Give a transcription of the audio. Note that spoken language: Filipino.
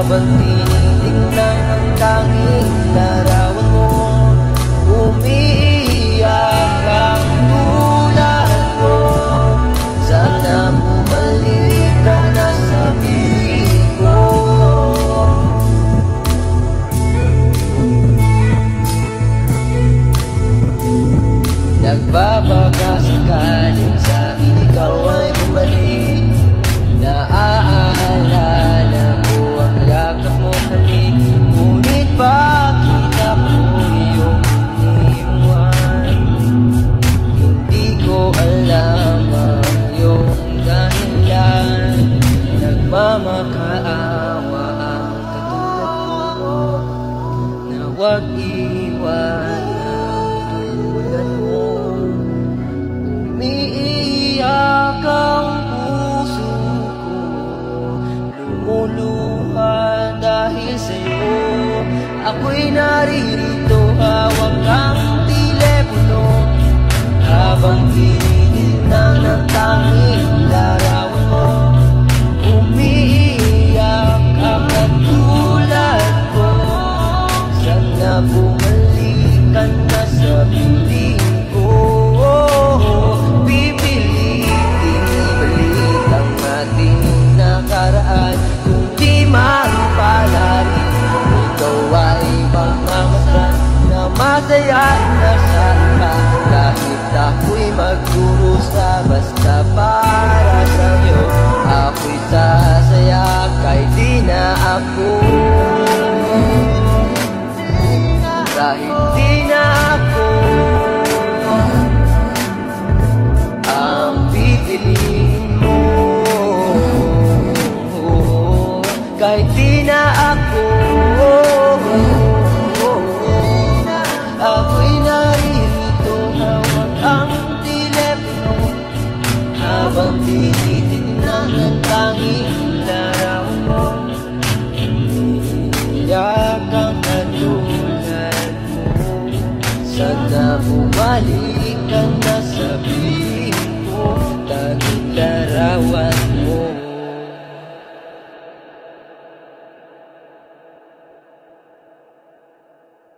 habang tinitingnan ang tanging larawan mo. Umiiyak ang tulad ko, sana bumalik ka na sa piling ko. Nagbabaka sakaling sa ikaw ay bumalik. Naaalala ko ang yakap mo halik, ngunit bakit ako iyong iniwan? Hindi ko alam ang iyong dahilan. Nagmamakaawa ang katulad ko, na huwag iwan ang tulad mo. Umiiyak ang puso ko, lumuluha dahil sa'yo. Ako'y naririto, hawak ang telepono, habang tinitingnan ang tanging larawan mo. Umiiyak ang katulad ko, sana bumalik ka na sa piling ko. Pipilitin ibalik ang ating nakaraan, kung di man pala rin ikaw ay pangmamasdan na masaya na sa iba. Kahit ako'y magkurusa basta para sa'yo, ako'y sasaya kahit di na ako. Kahit di na ako ang pipiliin mo, kahit di na ako. Ako'y naririto, hawak ang telepono, habang tinitingnan ang tanging larawan mo. Iyak ang katulad mo, sana bumalik ka na sa piling ko. Tanging larawan